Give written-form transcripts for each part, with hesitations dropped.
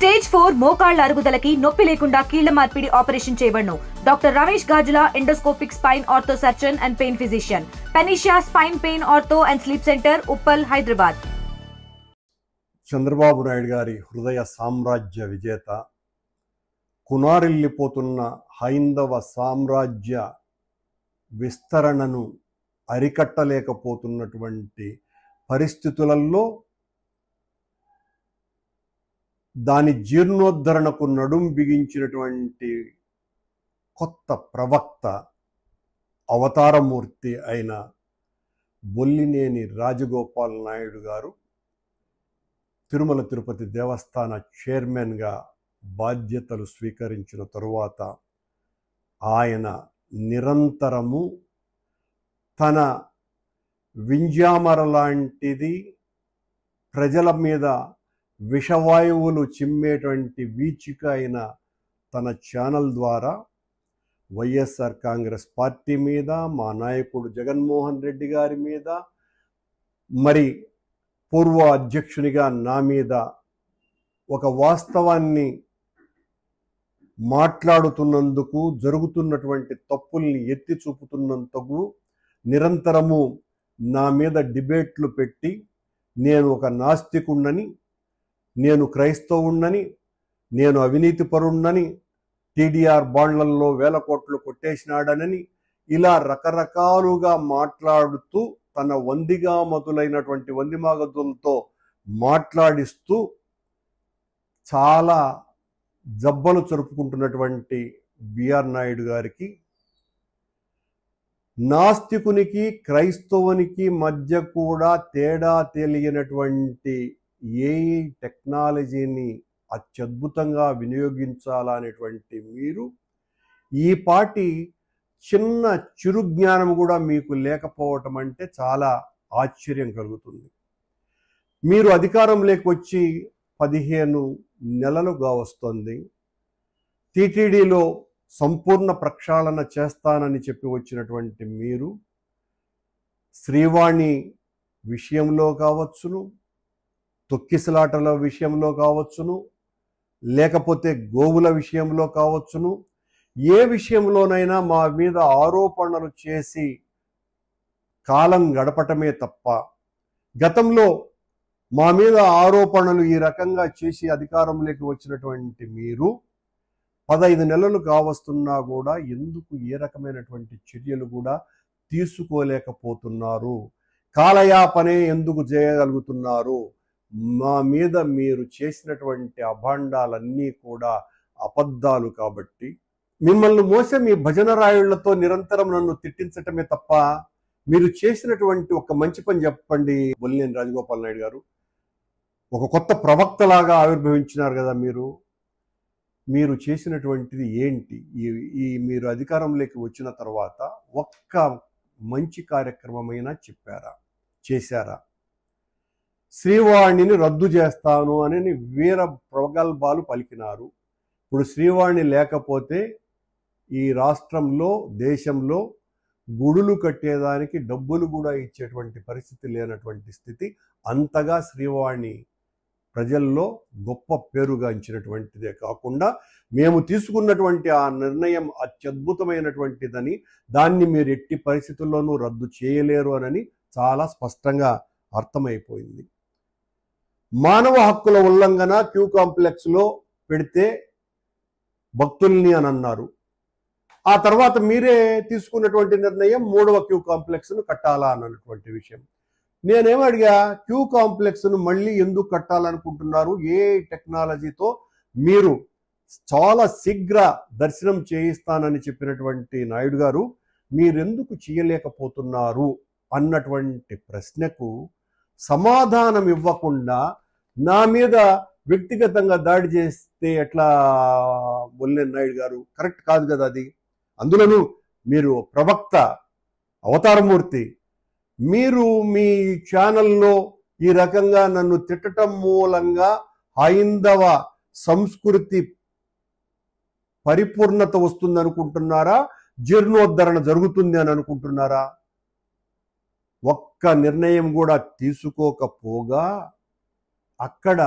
Stage 4 మోకాళ్ల అరుగుదలకి నొప్పి లేకుండా కీళ్ల మార్పిడి ఆపరేషన్ చేయబడును. Doctor Ramesh Gajula, endoscopic spine ortho surgeon and pain physician, Panacea spine pain ortho and sleep centre, Uppal, Hyderabad. Chandrababu Naidu గారి హృదయ సామ్రాజ్య విజేత, కునారిల్లిపోతున్న హైందవ సామ్రాజ్య విస్తరణను అరికట్టలేకపోతున్నటువంటి పరిస్థితులలో దాని జీర్ణోద్ధరణకు నడుం బిగించినటువంటి కొత్త ప్రవక్త, అవతారమూర్తి అయిన బొల్లినేని రాజగోపాల్ నాయుడు గారు తిరుమల తిరుపతి దేవస్థాన చైర్మన్గా బాధ్యతలు స్వీకరించిన తరువాత ఆయన నిరంతరము తన వింజామర లాంటిది ప్రజల మీద విషవాయువులు చిమ్మేటువంటి వీచిక అయిన తన ఛానల్ ద్వారా వైఎస్ఆర్ కాంగ్రెస్ పార్టీ మీద, మా నాయకుడు జగన్మోహన్ రెడ్డి గారి మీద, మరి పూర్వ అధ్యక్షునిగా నా మీద ఒక వాస్తవాన్ని మాట్లాడుతున్నందుకు, జరుగుతున్నటువంటి తప్పుల్ని ఎత్తి చూపుతున్నందుకు నిరంతరము నా మీద డిబేట్లు పెట్టి నేను ఒక నాస్తికుణ్ణని, నేను క్రైస్తవుణ్ణని, నేను అవినీతిపరుణ్ణని, టీడీఆర్ బాండ్లలో 1000 కోట్లు కొట్టేసినాడనని ఇలా రకరకాలుగా మాట్లాడుతూ తన వందిమాగదులతో మాట్లాడిస్తూ చాలా జబ్బలు జరుపుకుంటున్నటువంటి బిఆర్ నాయుడు గారికి, నాస్తికునికి క్రైస్తవునికి మధ్య కూడా తేడా తెలియనటువంటి ఏఐ టెక్నాలజీని అత్యద్భుతంగా వినియోగించాలనేటువంటి మీరు ఈ పాటి చిన్న చిరుజ్ఞానం కూడా మీకు లేకపోవటం అంటే చాలా ఆశ్చర్యం కలుగుతుంది. మీరు అధికారంలోకి వచ్చి 15 నెలలుగా వస్తుంది. టీటీడీలో సంపూర్ణ ప్రక్షాళన చేస్తానని చెప్పి వచ్చినటువంటి మీరు శ్రీవాణి విషయంలో కావచ్చును, తొక్కిసలాటల విషయంలో కావచ్చును, లేకపోతే గోవుల విషయంలో కావచ్చును, ఏ విషయంలోనైనా మా మీద ఆరోపణలు చేసి కాలం గడపటమే తప్ప గతంలో మా మీద ఆరోపణలు ఈ రకంగా చేసి అధికారంలోకి వచ్చినటువంటి మీరు 15 నెలలు కావస్తున్నా కూడా ఎందుకు ఏ రకమైనటువంటి చర్యలు కూడా తీసుకోలేకపోతున్నారు? కాలయాపనే ఎందుకు చేయగలుగుతున్నారు? మా మీద మీరు చేసినటువంటి అభాండాలన్నీ కూడా అబద్ధాలు కాబట్టి మిమ్మల్ని మోసే మీ భజన రాయుళ్లతో నిరంతరం నన్ను తిట్టించటమే తప్ప మీరు చేసినటువంటి ఒక మంచి పని చెప్పండి. బొల్లినేని రాజగోపాల్ నాయుడు గారు ఒక కొత్త ప్రవక్తలాగా ఆవిర్భవించినారు కదా, మీరు చేసినటువంటిది ఏంటి? ఈ మీరు అధికారంలోకి వచ్చిన తర్వాత ఒక్క మంచి కార్యక్రమమైనా చేశారా? శ్రీవాణిని రద్దు చేస్తాను అని వీర ప్రగల్భాలు పలికినారు. ఇప్పుడు శ్రీవాణి లేకపోతే ఈ రాష్ట్రంలో, దేశంలో గుడులు కట్టేదానికి డబ్బులు కూడా ఇచ్చేటువంటి పరిస్థితి లేనటువంటి స్థితి. అంతగా శ్రీవాణి ప్రజల్లో గొప్ప పేరుగాంచినటువంటిదే కాకుండా మేము తీసుకున్నటువంటి ఆ నిర్ణయం అత్యద్భుతమైనటువంటిదని, దాన్ని మీరు ఎట్టి పరిస్థితుల్లోనూ రద్దు చేయలేరు అని చాలా స్పష్టంగా అర్థమైపోయింది. మానవ హక్కుల ఉల్లంఘన క్యూ కాంప్లెక్స్లో పెడితే భక్తుల్ని అని అన్నారు. ఆ తర్వాత మీరే తీసుకున్నటువంటి నిర్ణయం 3వ క్యూ కాంప్లెక్స్ను కట్టాలా అన్నటువంటి విషయం. నేనేమడిగా, క్యూ కాంప్లెక్స్ను మళ్ళీ ఎందుకు కట్టాలనుకుంటున్నారు? ఏ టెక్నాలజీతో మీరు చాలా శీఘ్ర దర్శనం చేయిస్తానని చెప్పినటువంటి నాయుడు గారు మీరెందుకు చేయలేకపోతున్నారు అన్నటువంటి ప్రశ్నకు సమాధానం ఇవ్వకుండా నా మీద వ్యక్తిగతంగా దాడి చేస్తే ఎట్లా బొల్లినేని నాయుడు గారు? కరెక్ట్ కాదు కదా అది. అందులోనూ మీరు ప్రవక్త, అవతారమూర్తి, మీరు మీ ఛానల్లో ఈ రకంగా నన్ను తిట్టడం మూలంగా హైందవ సంస్కృతి పరిపూర్ణత వస్తుందనుకుంటున్నారా? జీర్ణోద్ధరణ జరుగుతుంది అని అనుకుంటున్నారా? ఒక్క నిర్ణయం కూడా తీసుకోకపోగా అక్కడ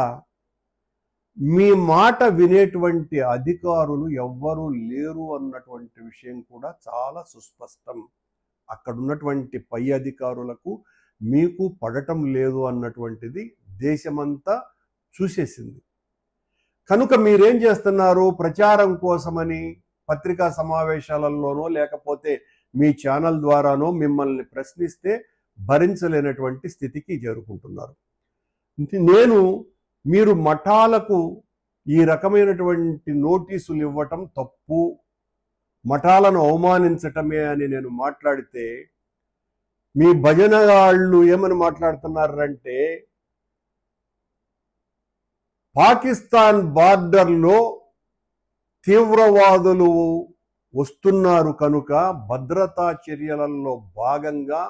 మీ మాట వినేటువంటి అధికారులు ఎవ్వరూ లేరు అన్నటువంటి విషయం కూడా చాలా సుస్పష్టం. అక్కడ ఉన్నటువంటి పై అధికారులకు మీకు పడటం లేదు అన్నటువంటిది దేశమంతా చూసేసింది. కనుక మీరేం చేస్తున్నారు? ప్రచారం కోసమని పత్రికా సమావేశాలలోనో లేకపోతే మీ ఛానల్ ద్వారానో మిమ్మల్ని ప్రశ్నిస్తే భరించలేనటువంటి స్థితికి చేరుకుంటున్నారు. మీరు మఠాలకు ఈ రకమైనటువంటి నోటీసులు ఇవ్వటం తప్పు, మఠాలను అవమానించటమే అని నేను మాట్లాడితే మీ భజన వాళ్ళు ఏమని మాట్లాడుతున్నారంటే, పాకిస్తాన్ బార్డర్లో తీవ్రవాదులు వస్తున్నారు కనుక భద్రతా చర్యలలో భాగంగా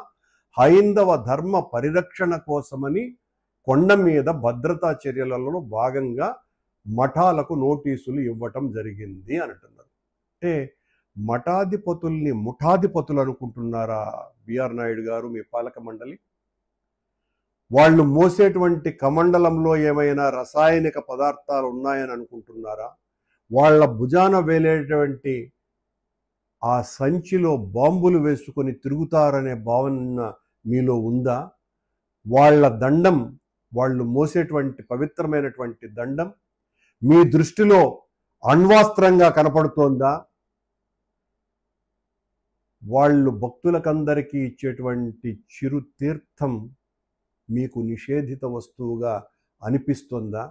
హైందవ ధర్మ పరిరక్షణ కోసమని కొండ మీద భద్రతా చర్యలలో భాగంగా మఠాలకు నోటీసులు ఇవ్వటం జరిగింది అని అంటున్నారు. అంటే మఠాధిపతుల్ని ముఠాధిపతులు అనుకుంటున్నారా బిఆర్ నాయుడు గారు, మీ పాలక మండలి? వాళ్ళు మోసేటువంటి కమండలంలో ఏమైనా రసాయనిక పదార్థాలు ఉన్నాయని అనుకుంటున్నారా? వాళ్ళ భుజాన వేలేటువంటి ఆ సంచిలో బాంబులు వేసుకొని తిరుగుతారనే భావన మీలో ఉందా? వాళ్ళ దండం, వాళ్ళు మోసేటువంటి పవిత్రమైనటువంటి దండం మీ దృష్టిలో అణ్వాస్త్రంగా కనపడుతోందా? వాళ్ళు భక్తులకందరికీ ఇచ్చేటువంటి చిరు తీర్థం మీకు నిషేధిత వస్తువుగా అనిపిస్తుందా?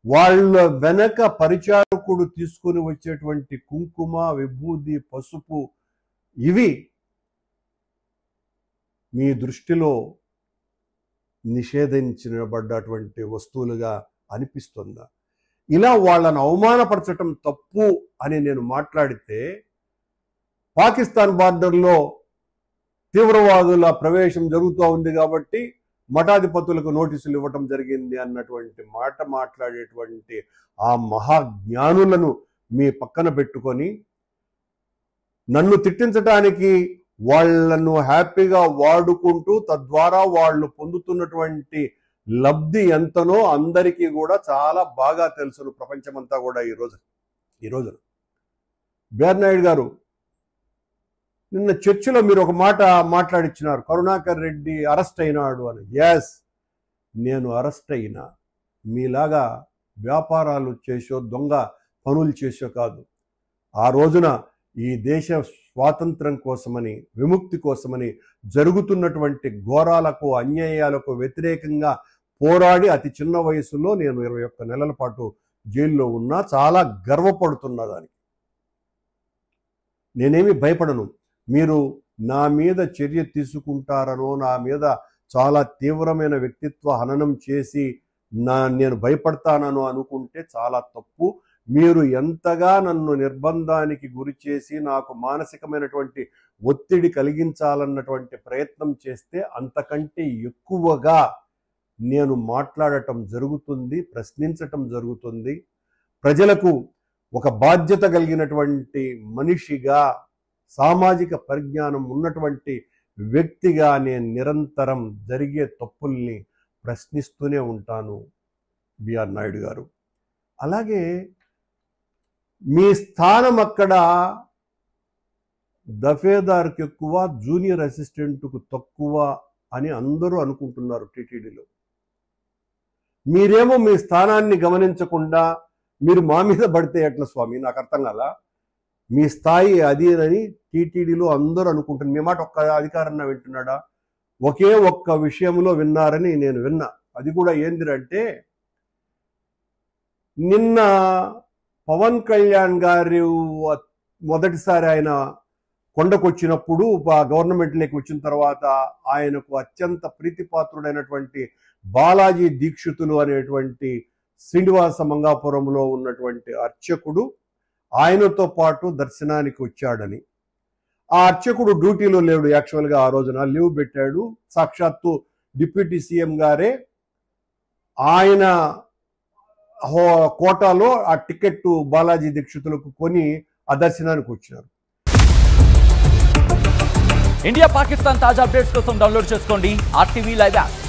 వాళ్ళ వెనక పరిచారకుడు తీసుకుని వచ్చేటువంటి కుంకుమ, విభూది, పసుపు ఇవి మీ దృష్టిలో నిషేధించబడ్డటువంటి వస్తువులుగా అనిపిస్తుందా? ఇలా వాళ్ళను అవమానపరచటం తప్పు అని నేను మాట్లాడితే, పాకిస్తాన్ బార్డర్లో తీవ్రవాదుల ప్రవేశం జరుగుతూ ఉంది కాబట్టి మఠాధిపతులకు నోటీసులు ఇవ్వటం జరిగింది అన్నటువంటి మాట మాట్లాడేటువంటి ఆ మహాజ్ఞానులను మీ పక్కన పెట్టుకొని నన్ను తిట్టించడానికి వాళ్లను హ్యాపీగా వాడుకుంటూ తద్వారా వాళ్ళు పొందుతున్నటువంటి లబ్ధి ఎంతనో అందరికీ కూడా చాలా బాగా తెలుసును, ప్రపంచమంతా కూడా ఈ రోజు బిఆర్ నాయుడు గారు నిన్న చర్చిలో మీరు ఒక మాట మాట్లాడిచ్చినారు, కరుణాకర్ రెడ్డి అరెస్ట్ అయినాడు అని. ఎస్, నేను అరెస్ట్ అయినా మీలాగా వ్యాపారాలు చేసో దొంగ పనులు చేసో కాదు. ఆ రోజున ఈ దేశ స్వాతంత్రం కోసమని, విముక్తి కోసమని జరుగుతున్నటువంటి ఘోరాలకు అన్యాయాలకు వ్యతిరేకంగా పోరాడి అతి చిన్న వయసులో నేను 21 నెలల పాటు జైల్లో ఉన్నా. చాలా గర్వపడుతున్నా దానికి. నేనేమి భయపడను. మీరు నా మీద చర్య తీసుకుంటారనో, నా మీద చాలా తీవ్రమైన వ్యక్తిత్వ హననం చేసి నేను భయపడతానో అనుకుంటే చాలా తప్పు. మీరు ఎంతగా నన్ను నిర్బంధానికి గురి చేసి నాకు మానసికమైనటువంటి ఒత్తిడి కలిగించాలన్నటువంటి ప్రయత్నం చేస్తే అంతకంటే ఎక్కువగా నేను మాట్లాడటం జరుగుతుంది, ప్రశ్నించటం జరుగుతుంది. ప్రజలకు ఒక బాధ్యత కలిగినటువంటి మనిషిగా, సామాజిక పరిజ్ఞానం ఉన్నటువంటి వ్యక్తిగా నేను నిరంతరం జరిగే తప్పుల్ని ప్రశ్నిస్తూనే ఉంటాను బిఆర్ నాయుడు గారు. అలాగే మీ స్థానం అక్కడ దఫేదార్కి ఎక్కువ, జూనియర్ అసిస్టెంట్కు తక్కువ అని అందరూ అనుకుంటున్నారు టీటీడీలో. మీరేమో మీ స్థానాన్ని గమనించకుండా మీరు మా మీద పడితే ఎట్లా స్వామి? నాకు అర్థం కాల. మీ స్థాయి అది అని టీటీడీలో అందరూ అనుకుంటున్నారు. మీ మాట ఒక్క అధికారన్నా వింటున్నాడా? ఒకే ఒక్క విషయంలో విన్నారని నేను విన్నా. అది కూడా ఏందిరంటే, నిన్న పవన్ కళ్యాణ్ గారు మొదటిసారి ఆయన కొండకొచ్చినప్పుడు, గవర్నమెంట్లోకి వచ్చిన తర్వాత ఆయనకు అత్యంత ప్రీతిపాత్రుడైనటువంటి బాలాజీ దీక్షితులు అనేటువంటి శ్రీనివాస మంగాపురంలో ఉన్నటువంటి అర్చకుడు ఆయనతో పాటు దర్శనానికి వచ్చాడని. ఆ అర్చకుడు డ్యూటీలో లేడు, యాక్చువల్గా ఆ రోజున లీవ్ పెట్టాడు. సాక్షాత్తు డిప్యూటీ సీఎం గారే ఆయన కోటాలో ఆ టికెట్ బాలాజీ దీక్షితులకు కొని ఆ దర్శనానికి వచ్చినారు. ఇండియా పాకిస్తాన్ తాజా అప్డేట్స్ కోసం డౌన్లోడ్ చేసుకోండి RTV లైవ్ యాప్.